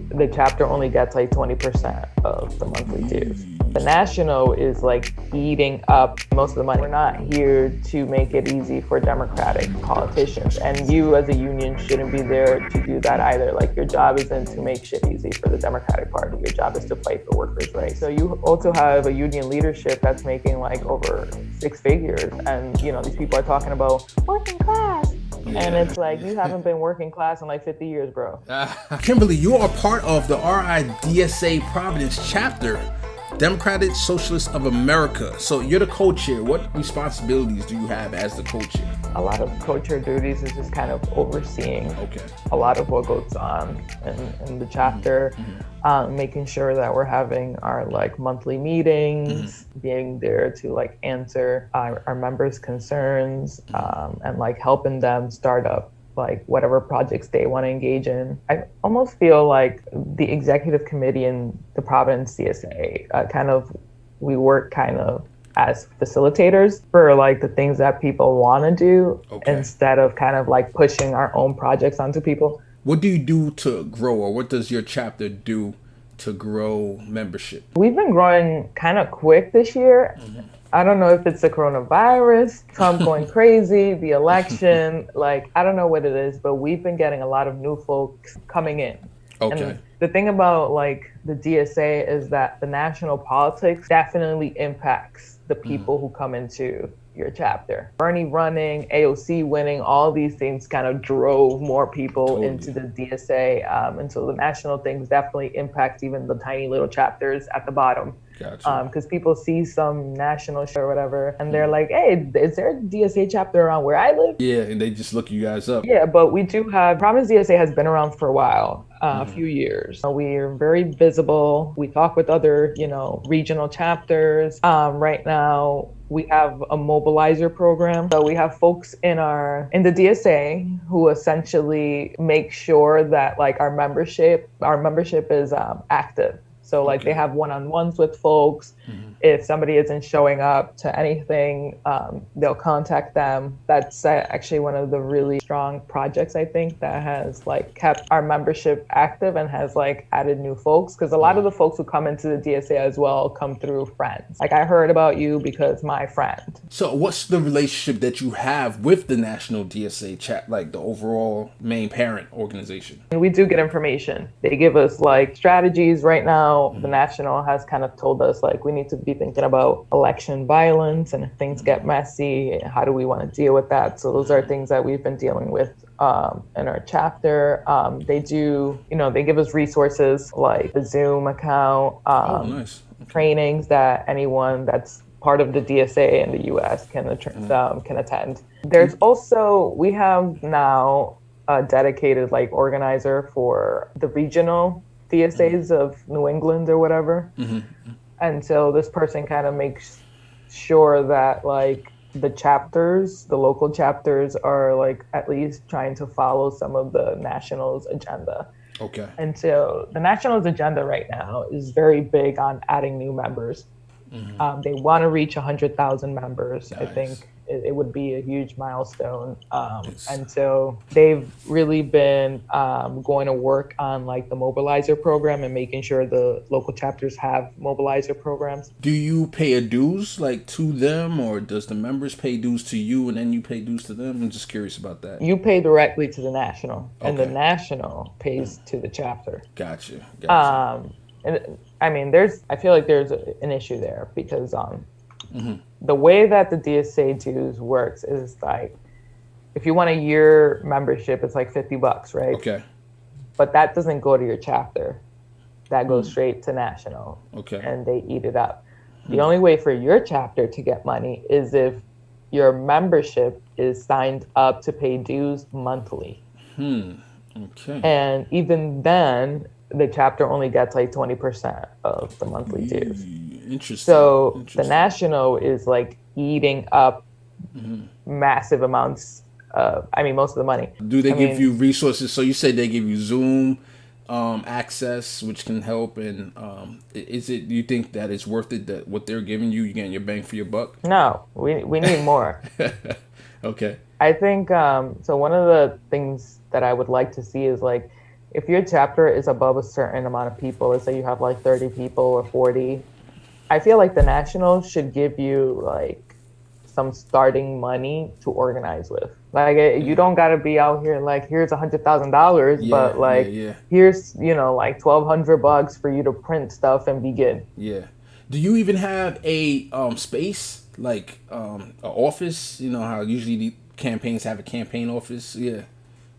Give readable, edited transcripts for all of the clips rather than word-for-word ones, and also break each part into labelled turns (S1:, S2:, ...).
S1: the chapter only gets like 20% of the monthly dues. The national is like eating up most of the money. We're not here to make it easy for Democratic politicians, and you as a union shouldn't be there to do that either. Like, your job isn't to make shit easy for the Democratic Party. Your job is to fight for workers' rights. So you also have a union leadership that's making like over 6 figures, and you know, these people are talking about working class. Yeah. And it's like, you haven't been working class in like 50 years, bro.
S2: Kinverly, you are part of the DSA Providence chapter, Democratic Socialist of America. So you're the co-chair. What responsibilities do you have as the co-chair?
S1: A lot of co-chair duties is just kind of overseeing a lot of what goes on in the chapter, making sure that we're having our like monthly meetings, being there to like answer our members' concerns, and like helping them start up like whatever projects they want to engage in. I almost feel like the executive committee in the Providence DSA, we work kind of as facilitators for like the things that people want to do, instead of kind of like pushing our own projects onto people.
S2: What do you do to grow, or what does your chapter do to grow membership?
S1: We've been growing kind of quick this year. I don't know if it's the coronavirus, Trump going crazy, the election, like, I don't know what it is, but we've been getting a lot of new folks coming in. And the thing about like the DSA is that the national politics definitely impacts the people who come into your chapter. Bernie running, AOC winning, all these things kind of drove more people into the DSA. And so the national things definitely impact even the tiny little chapters at the bottom. Because people see some national show or whatever, and they're like, hey, is there a DSA chapter around where I live?
S2: Yeah, and they just look you guys up.
S1: Yeah, but we do have, Providence DSA has been around for a while, a few years. We're very visible. We talk with other, regional chapters. Right now, we have a mobilizer program. So we have folks in the DSA who essentially make sure that like our membership is active. So like they have one-on-ones with folks. If somebody isn't showing up to anything, they'll contact them. That's actually one of the really strong projects, I think, that has like kept our membership active and has like added new folks. Because a lot of the folks who come into the DSA as well come through friends. Like, I heard about you because my friend.
S2: So what's the relationship that you have with the National DSA chat, like the overall main parent organization?
S1: And we do get information. They give us like strategies right now. The National has kind of told us like we need to be thinking about election violence, and if things get messy, how do we want to deal with that? So those are things that we've been dealing with in our chapter. They do, they give us resources like the Zoom account, trainings that anyone that's part of the DSA in the US can attend. There's also, we have now a dedicated like organizer for the regional DSAs of New England or whatever. And so this person kind of makes sure that like the local chapters are like at least trying to follow some of the National's agenda. And so the National's agenda right now is very big on adding new members. They want to reach 100,000 members. I think it would be a huge milestone. And so they've really been going to work on like the mobilizer program and making sure the local chapters have mobilizer programs.
S2: Do you pay a dues like to them, or does the members pay dues to you and then you pay dues to them? I'm just curious about that.
S1: You pay directly to the National, and the National pays to the chapter.
S2: Gotcha.
S1: And I mean, I feel like there's an issue there because the way that the DSA dues works is like, if you want a year membership, it's like $50, right? But that doesn't go to your chapter. That goes straight to National. And they eat it up. The only way for your chapter to get money is if your membership is signed up to pay dues monthly. And even then, the chapter only gets like 20% of the monthly dues. So the National is like eating up massive amounts of, most of the money.
S2: Do they give you resources? So you said they give you Zoom access, which can help. And do you think that it's worth it, that what they're giving you, you're getting your bang for your buck?
S1: No, we need more. I think, so one of the things that I would like to see is like if your chapter is above a certain amount of people, let's say you have like 30 people or 40, I feel like the national should give you like some starting money to organize with. Like you don't got to be out here like here's $100,000, but like here's like $1,200 for you to print stuff and begin.
S2: Yeah. Do you even have a space like an office? You know how usually the campaigns have a campaign office. Yeah.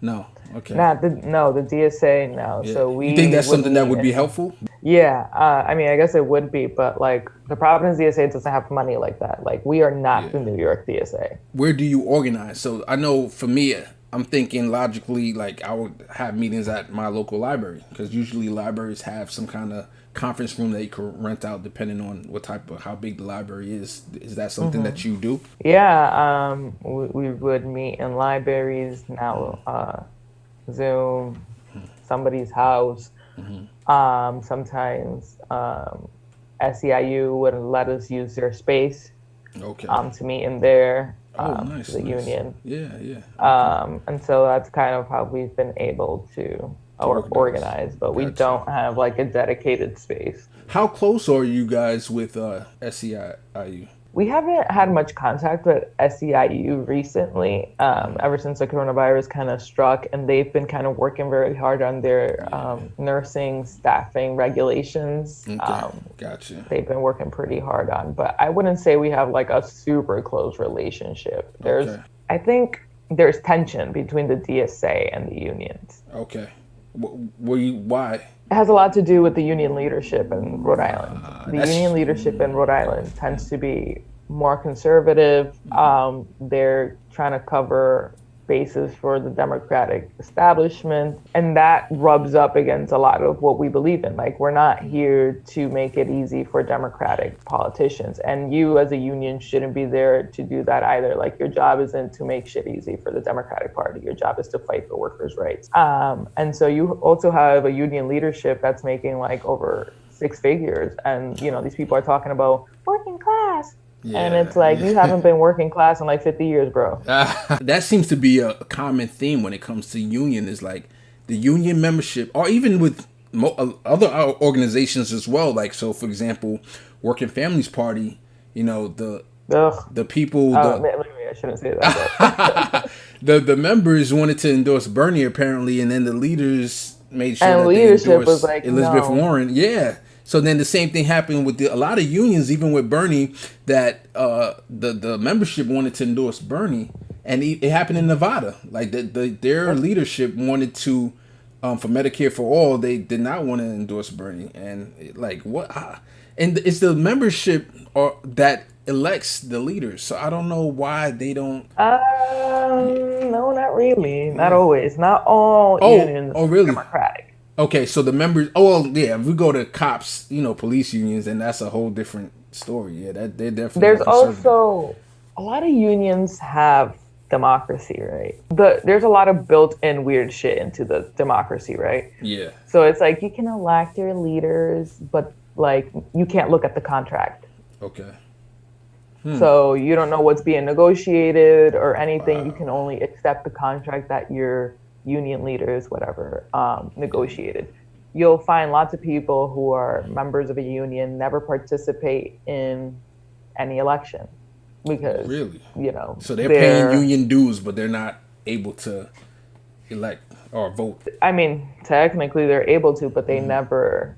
S2: No. Okay.
S1: The DSA no.
S2: Yeah.
S1: So we.
S2: You think that's something that would be helpful?
S1: Yeah, I mean, I guess it would be, but like the Providence DSA doesn't have money like that. Like we are not the New York DSA.
S2: Where do you organize? So I know for me, I'm thinking logically, like I would have meetings at my local library because usually libraries have some kind of conference room that you can rent out depending on what type of how big the library is. Is that something that you do?
S1: Yeah, we would meet in libraries now, Zoom, somebody's house. Sometimes SEIU would let us use their space to meet in there.
S2: Nice.
S1: Union.
S2: Yeah.
S1: And so that's kind of how we've been able to organize, but we don't have like a dedicated space.
S2: How close are you guys with SEIU?
S1: We haven't had much contact with SEIU recently, ever since the coronavirus kind of struck, and they've been kind of working very hard on their nursing staffing regulations.
S2: Gotcha.
S1: They've been working pretty hard on, but I wouldn't say we have like a super close relationship. I think there's tension between the DSA and the unions.
S2: Okay. Why?
S1: It has a lot to do with the union leadership in Rhode Island. The union leadership in Rhode Island tends to be more conservative. They're trying to cover bases for the Democratic establishment, and that rubs up against a lot of what we believe in. Like, we're not here to make it easy for Democratic politicians, and you as a union shouldn't be there to do that either. Like, your job isn't to make shit easy for the Democratic Party. Your job is to fight for workers' rights. And so you also have a union leadership that's making like over 6 figures, and these people are talking about working class. Yeah, and it's like, you haven't been working class in like 50 years, bro.
S2: That seems to be a common theme when it comes to union, is like the union membership, or even with other organizations as well. Like, so for example, Working Families Party, the people.
S1: Maybe I shouldn't say that.
S2: the members wanted to endorse Bernie apparently, and then the leaders made sure that
S1: leadership
S2: they endorsed
S1: was like,
S2: Elizabeth
S1: no.
S2: Warren. Yeah. So then the same thing happened with a lot of unions, even with Bernie, that the membership wanted to endorse Bernie, and it happened in Nevada. Like their leadership wanted to, for Medicare for All, they did not want to endorse Bernie, and and it's the membership that elects the leaders. So I don't know why they don't.
S1: No, not really. Not always. Not all unions are Democratic.
S2: Okay, so the members. Oh, well, yeah. If we go to cops, police unions, then that's a whole different story. Yeah, that they're definitely.
S1: There's also a lot of unions have democracy, right? There's a lot of built-in weird shit into the democracy, right?
S2: Yeah.
S1: So it's like you can elect your leaders, but like you can't look at the contract.
S2: Okay.
S1: So you don't know what's being negotiated or anything. Wow. You can only accept the contract that your union leaders, whatever, negotiated. You'll find lots of people who are members of a union never participate in any election because,
S2: so they're paying union dues, but they're not able to elect or vote.
S1: I mean, technically they're able to, but they never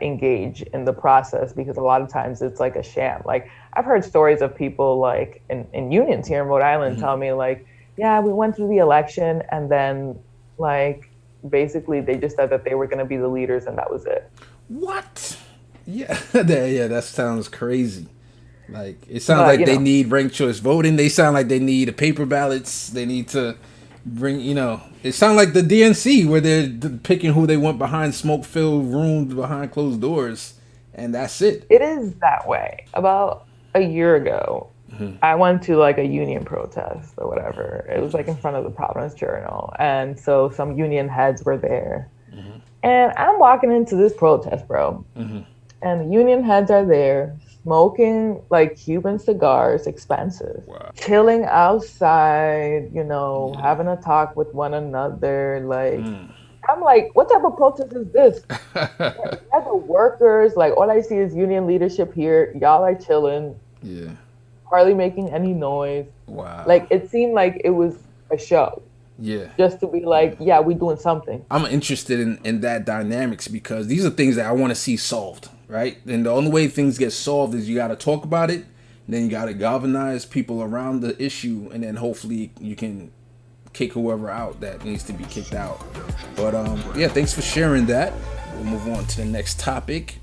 S1: engage in the process because a lot of times it's like a sham. Like, I've heard stories of people like in unions here in Rhode Island tell me like, yeah, we went through the election and then like basically they just said that they were going to be the leaders and that was it.
S2: What? Yeah, that sounds crazy. Like, it sounds like they need ranked choice voting. They sound like they need paper ballots. They need to bring, it sounds like the DNC where they're picking who they want behind smoke-filled rooms behind closed doors, and that's it.
S1: It is that way. About a year ago, I went to like a union protest or whatever. It was like in front of the Providence Journal. And so some union heads were there. And I'm walking into this protest, bro. And the union heads are there smoking like Cuban cigars, expensive. Wow. Chilling outside, having a talk with one another. Like, I'm like, what type of protest is this? We're the workers. Like, all I see is union leadership here. Y'all are chilling,
S2: Yeah.
S1: hardly making any noise.
S2: Wow.
S1: Like, it seemed like it was a show,
S2: Yeah.
S1: just to be like, yeah, we doing something.
S2: I'm interested in that dynamics because these are things that I want to see solved, right? And the only way things get solved is you got to talk about it, then you got to galvanize people around the issue, and then hopefully you can kick whoever out that needs to be kicked out. But yeah, thanks for sharing that. We'll move on to the next topic.